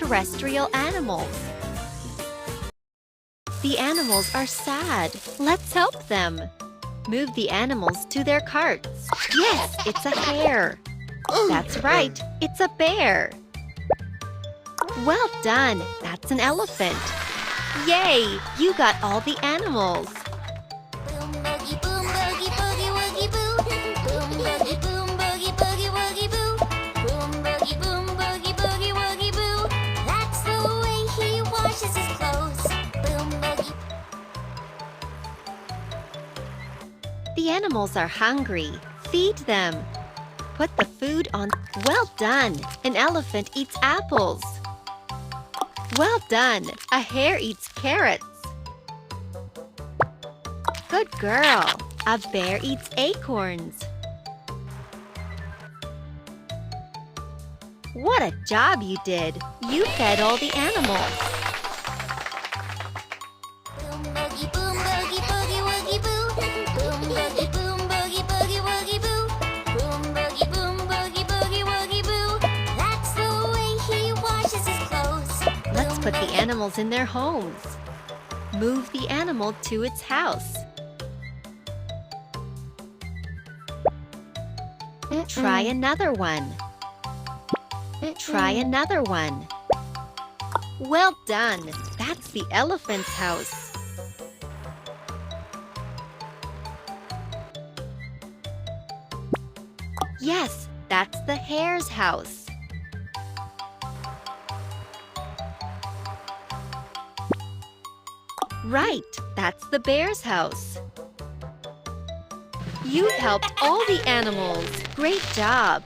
terrestrial animals. The animals are sad. Let's help them. Move the animals to their carts. Yes, it's a hare. That's right, it's a bear. Well done, that's an elephant. Yay, you got all the animals. Boom boogie boom boogie boogie woogie boo. Boom boogie boom boogie boogie woogie boo. Boom boogie boom boogie boogie woogie boo. That's the way he washes his clothes. Boom boogie. The animals are hungry. Feed them. Put the food on. Well done, an elephant eats apples. Well done, a hare eats carrots. Good girl, a bear eats acorns. What a job you did! You fed all the animals. Boom boogie boom boogie boogie woogie boo. Boom boogie boom boogie boogie woogie boo. Boom boogie boom boogie boogie woogie boo. That's the way he washes his clothes. Let's put the animals in their homes. Move the animal to its house. Try another one. Try another one. Well done! That's the elephant's house. Yes, that's the hare's house. Right, that's the bear's house. You've helped all the animals. Great job!